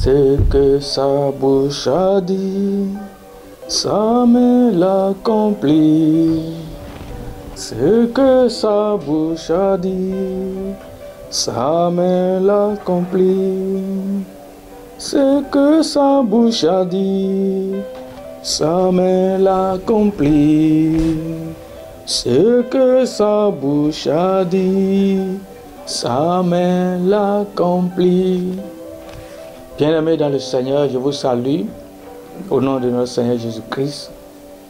Ce que sa bouche a dit, sa main l'accomplit. Ce que sa bouche a dit, sa main l'accomplit. Ce que sa bouche a dit, sa main l'accomplit. Ce que sa bouche a dit, sa main l'accomplit. Bien-aimés dans le Seigneur, je vous salue au nom de notre Seigneur Jésus-Christ.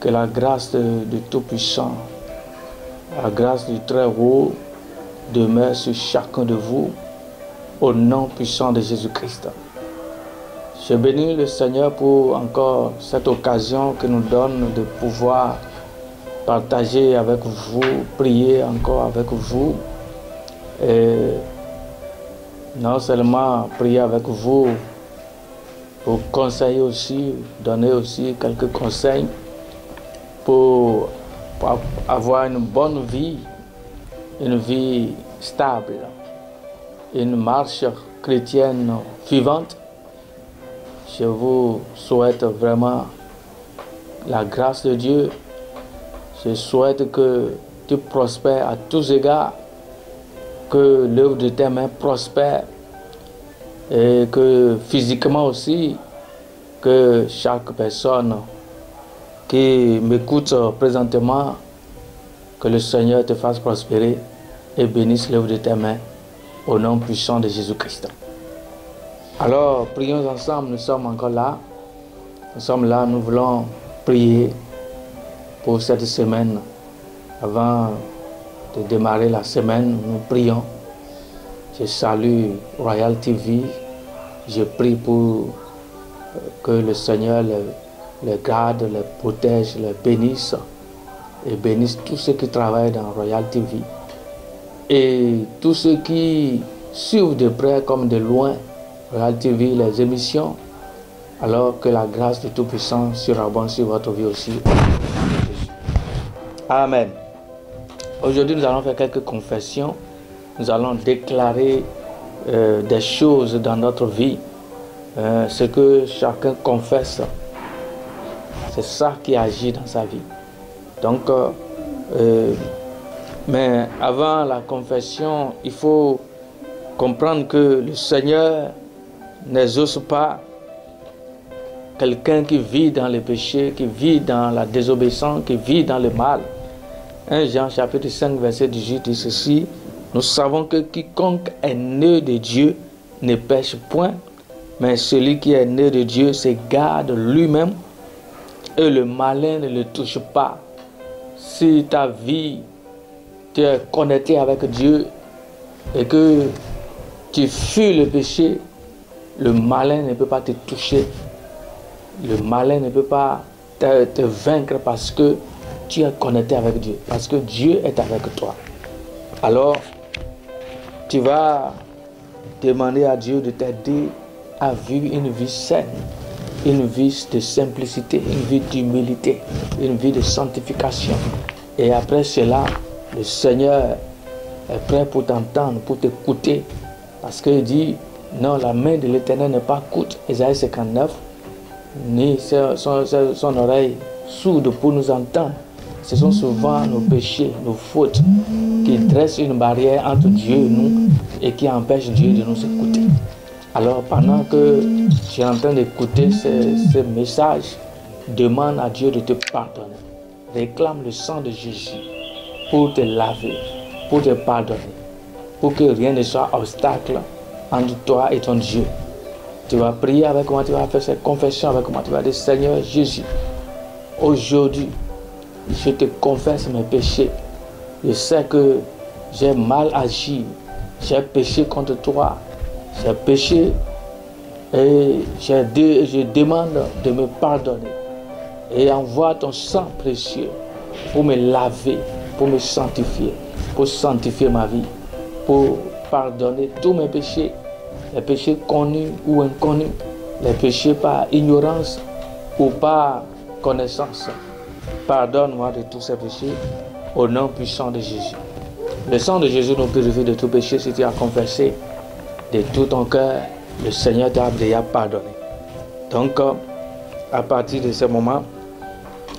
Que la grâce de Tout-Puissant, la grâce du Très-Haut demeure sur chacun de vous au nom puissant de Jésus-Christ. Je bénis le Seigneur pour encore cette occasion qu'il nous donne de pouvoir partager avec vous, prier encore avec vous. Et non seulement prier avec vous, pour conseiller aussi, donner aussi quelques conseils pour avoir une bonne vie, une vie stable, une marche chrétienne vivante. Je vous souhaite vraiment la grâce de Dieu. Je souhaite que tu prospères à tous égards, que l'œuvre de tes mains prospère et que physiquement aussi, que chaque personne qui m'écoute présentement, que le Seigneur te fasse prospérer et bénisse l'œuvre de tes mains au nom puissant de Jésus-Christ. Alors, prions ensemble, nous sommes encore là. Nous sommes là, nous voulons prier pour cette semaine. Avant de démarrer la semaine, nous prions. Je salue Royal TV. Je prie pour que le Seigneur les garde, les protège, les bénisse et bénisse tous ceux qui travaillent dans Royal TV et tous ceux qui suivent de près comme de loin Royal TV, les émissions, alors que la grâce de Tout-Puissant surabonde sur votre vie aussi. Amen. Aujourd'hui, nous allons faire quelques confessions. Nous allons déclarer des choses dans notre vie. Ce que chacun confesse, c'est ça qui agit dans sa vie. Donc, mais avant la confession, il faut comprendre que le Seigneur n'exauce pas quelqu'un qui vit dans le péché, qui vit dans la désobéissance, qui vit dans le mal. 1 Jean chapitre 5 verset 18 dit ceci: nous savons que quiconque est né de Dieu ne pêche point, mais celui qui est né de Dieu se garde lui-même et le malin ne le touche pas. Si ta vie, tu es connecté avec Dieu et que tu fuis le péché, le malin ne peut pas te toucher. Le malin ne peut pas te vaincre parce que tu es connecté avec Dieu, parce que Dieu est avec toi. Alors, tu vas demander à Dieu de t'aider à vivre une vie saine, une vie de simplicité, une vie d'humilité, une vie de sanctification. Et après cela, le Seigneur est prêt pour t'entendre, pour t'écouter, parce qu'il dit, non, la main de l'Éternel n'est pas courte, Ésaïe 59, ni son oreille sourde pour nous entendre. Ce sont souvent nos péchés, nos fautes qui dressent une barrière entre Dieu et nous et qui empêchent Dieu de nous écouter. Alors pendant que tu es en train d'écouter ce message, demande à Dieu de te pardonner. Réclame le sang de Jésus pour te laver, pour te pardonner, pour que rien ne soit obstacle entre toi et ton Dieu. Tu vas prier avec moi, tu vas faire cette confession avec moi, tu vas dire: Seigneur Jésus, aujourd'hui, je te confesse mes péchés. Je sais que j'ai mal agi, j'ai péché contre toi, j'ai péché et je demande de me pardonner. Et envoie ton sang précieux pour me laver, pour me sanctifier, pour sanctifier ma vie, pour pardonner tous mes péchés, les péchés connus ou inconnus, les péchés par ignorance ou par connaissance. Pardonne-moi de tous ces péchés au nom puissant de Jésus. Le sang de Jésus nous purifie de tout péché si tu as confessé de tout ton cœur le Seigneur t'a déjà pardonné. Donc, à partir de ce moment,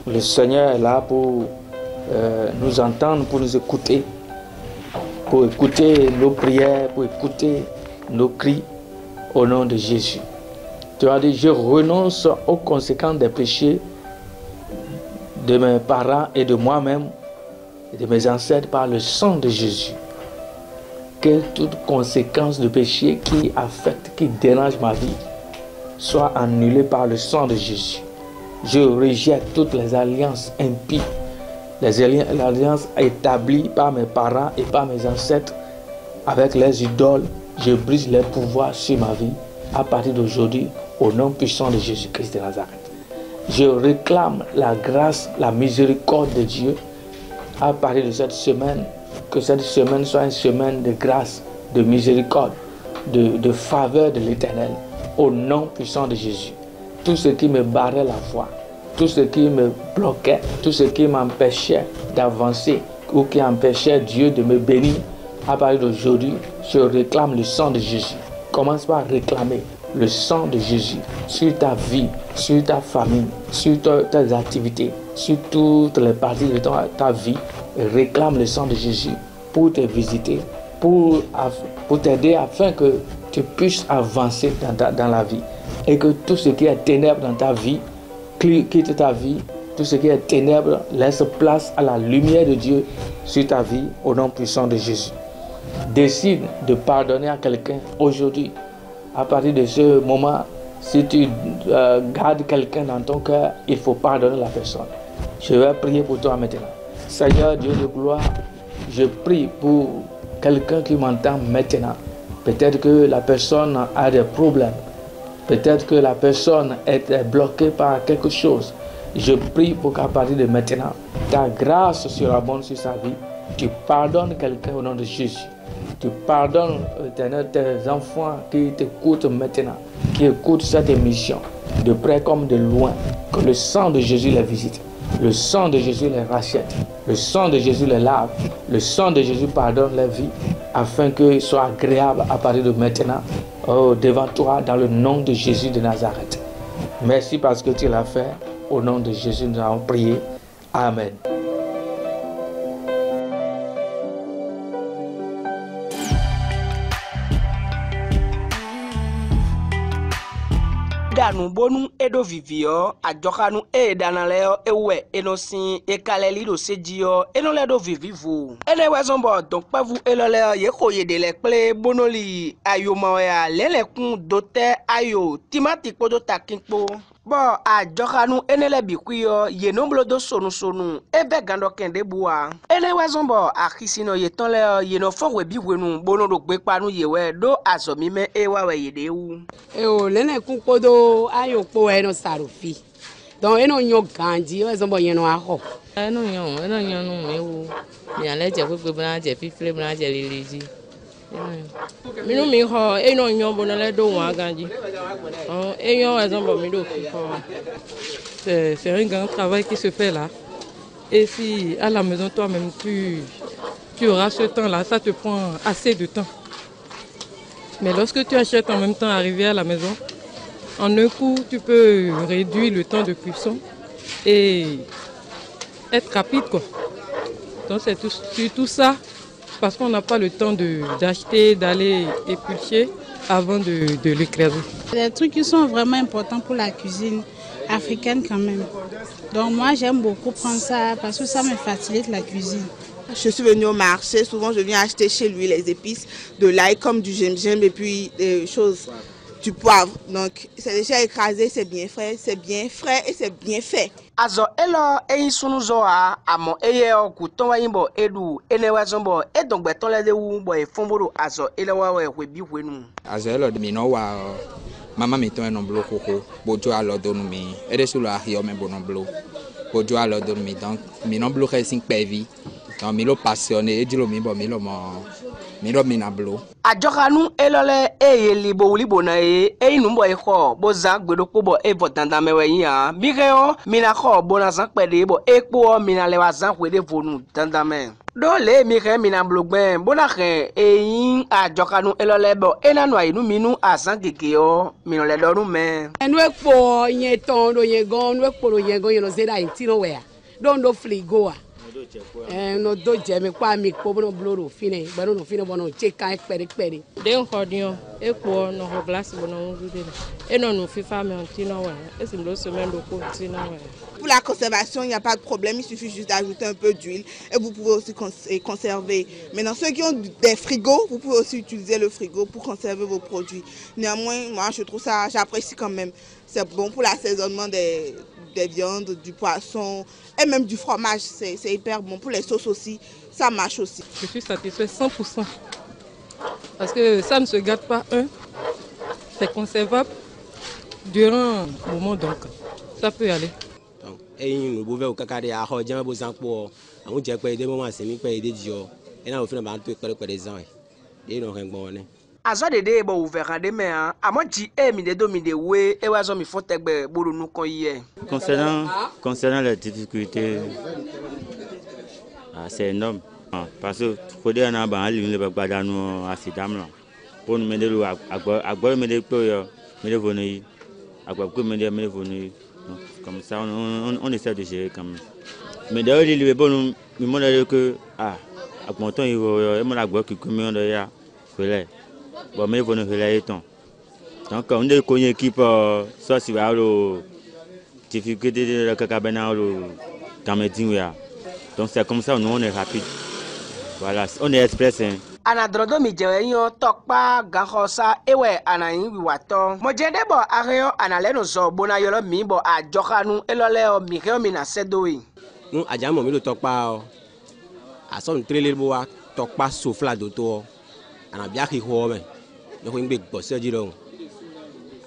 le Seigneur est là pour nous entendre, pour nous écouter, pour écouter nos prières, pour écouter nos cris au nom de Jésus. Tu as dit, je renonce aux conséquences des péchés de mes parents et de moi-même et de mes ancêtres par le sang de Jésus. Que toute conséquence de péché qui affecte, qui dérange ma vie, soit annulée par le sang de Jésus. Je rejette toutes les alliances impies, les alliances établies par mes parents et par mes ancêtres avec les idoles. Je brise les pouvoirs sur ma vie à partir d'aujourd'hui au nom puissant de Jésus-Christ de Nazareth. Je réclame la grâce, la miséricorde de Dieu à partir de cette semaine, que cette semaine soit une semaine de grâce, de miséricorde, de faveur de l'Éternel, au nom puissant de Jésus. Tout ce qui me barrait la voie, tout ce qui me bloquait, tout ce qui m'empêchait d'avancer ou qui empêchait Dieu de me bénir, à partir d'aujourd'hui, je réclame le sang de Jésus. Commence par réclamer le sang de Jésus sur ta vie, sur ta famille, sur tes activités, sur toutes les parties de ta vie. Et réclame le sang de Jésus pour te visiter, pour t'aider afin que tu puisses avancer dans la vie. Et que tout ce qui est ténèbres dans ta vie, quitte ta vie, tout ce qui est ténèbres laisse place à la lumière de Dieu sur ta vie au nom puissant de Jésus. Décide de pardonner à quelqu'un aujourd'hui. À partir de ce moment, si tu gardes quelqu'un dans ton cœur, il faut pardonner la personne. Je vais prier pour toi maintenant. Seigneur Dieu de gloire, je prie pour quelqu'un qui m'entend maintenant. Peut-être que la personne a des problèmes. Peut-être que la personne est bloquée par quelque chose. Je prie pour qu'à partir de maintenant, ta grâce surabonde sur sa vie. Tu pardonnes quelqu'un au nom de Jésus. Tu pardonnes tes enfants qui t'écoutent maintenant, qui écoutent cette émission, de près comme de loin. Que le sang de Jésus les visite. Le sang de Jésus les rachète. Le sang de Jésus les lave. Le sang de Jésus pardonne leur vie, afin qu'ils soient agréables à partir de maintenant devant toi, dans le nom de Jésus de Nazareth. Merci parce que tu l'as fait. Au nom de Jésus, nous avons prié. Amen. Danu bonu edo vivio adjokanu danaleo ewe enosin ekaleli do sejio enoledo vivivu ene wezombo donc pas vous elole ye koyede le ple bonoli ayoma ya lelekun dote ayo timati podo takinpo bo adjokanu enele bikuyo ye nomblo do sonu ebe gando kende bua ene wezombo akisino ye tonle ye no fowe biwenu bono do gbepanu yewe do azomime ewa yedewu o lene kun podo ayo po eno sarufi donc eno nyo ganji wezombo yeno aho eno nyo no mewu mi ale je pe bana je fifle bana je leleji minu mi ho eno nyo bono le do wa ganji eno wezombo mi do fi ho c'est un grand travail qui se fait là et si à la maison toi-même tu auras ce temps là, ça te prend assez de temps. Mais lorsque tu achètes en même temps arriver à la maison, en un coup, tu peux réduire le temps de cuisson et être rapide, quoi. Donc c'est tout ça, parce qu'on n'a pas le temps d'acheter, d'aller éplucher avant de l'écraser. Des trucs qui sont vraiment importants pour la cuisine africaine quand même. Donc moi j'aime beaucoup prendre ça parce que ça me facilite la cuisine. Je suis venue au marché, souvent je viens acheter chez lui les épices, de l'ail comme du gingembre et puis des choses, du poivre. Donc c'est déjà écrasé, c'est bien frais et c'est bien fait. Azo elo sunu zoa amo eye okuton wa yimbo edu enewa zombo edon gbeton le dewu bo e fonboro azo elewa we bi wenu azo elo mi no wa mama mi ton no blo koko bojo alo donu mi ede sulu ahio me bono blo bojo alo donu mi donc mi no blo ke sin pevi donc mi lo passionné e dilo mi bo mi lo mo Miro mina blo. Ajokanu elole libo libo na numbo eko boza gbedokpo bo votanda mewe ya mireo mina ko bona zan pede bo ekpo mina lewa zan kwede vonu dandame dole mire mina blogben bona ke eyin ajokanu elole bo enanu ayinu minu azan gegeo mino le dorun me enu ekpo yen ton do yen gan nu ekpo do yen gan yen no zeda intino we don do frigo a no do je mi kwa mi ko bono bloro fine bano no fine bono che kan pere den khodion ekpo no ho glace bono ngude e no no fifa me ontino we esim lo semaine do ko ontino we. Pour la conservation, il n'y a pas de problème, il suffit juste d'ajouter un peu d'huile et vous pouvez aussi conserver. Maintenant, ceux qui ont des frigos, vous pouvez aussi utiliser le frigo pour conserver vos produits. Néanmoins, moi, je trouve ça, j'apprécie quand même. C'est bon pour l'assaisonnement des viandes, du poisson et même du fromage. C'est hyper bon. Pour les sauces aussi, ça marche aussi. Je suis satisfait 100%. Parce que ça ne se gâte pas, c'est conservable durant un moment, donc ça peut y aller. Nous pouvons faire des choses qui sont pour nous dire que des moments c'est mieux que des jours et nous faisons un peu de des ans et nous rien azo de bo ouvert de me amoji mi de domi de we e wazo mi fotegbe buru nu kon ye concernant les difficultés c'est énorme parce que faut na ba ali le gbada nu asidam la pour nous mener agbo me de po yo me de vonu agbo ko me de vonu. Comme ça, on essaie de gérer comme. Mais d'ailleurs, il est bon, il m'a dit que, à mon temps, il m'a dit que comme on a fait, bon, mais il faut nous faire temps. Donc, on est une équipe, soit si vous avez des difficultés de la cabane, le donc, c'est comme ça, nous, on est rapide. Voilà, on est express. Anadrodo mi jeyo tokpa gahosa ewe anayin wiwato mojede bo areo analeno zo bona yolo mi bo ajokanu elole o mi reo mi na sedoyi nu ajamo mi lo tokpa o aso ntrele bo wa tokpa sofla do to ana bia ki ho me yo ko ngbe gbose ji lo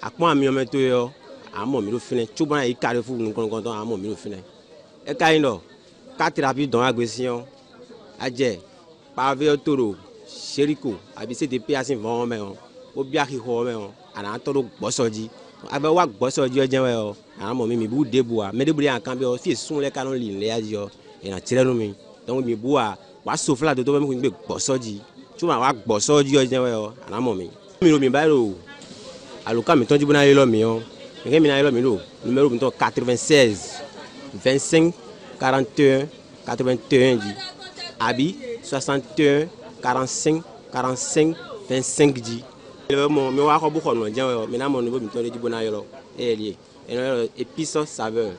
apon ami o me to yo amo mi lo fine chuba yi kare fu nu kon ton amo mi lo fine e kai no ka thérapie don agbesion aje pave toro Chérico, habité des pays assez vraiment mais au bien qui mais on a entendu bossoji avec wa bossoji on a mon mi bou debout mais debout en camp aussi sont les canons les adio et na tiré nous donc mi bois wa souffla de toi même ko bossoji tu wa bossoji on a mon mi ba lo aloka mi ton di bona lo mi on et mi na lo mi lo numéro mi ton 96 25 41 81 dit abi 61 45 45 25 dit mo mi wa ko bu ko no je mi na mo no bi to le di bona yoro e lié et épices saveur.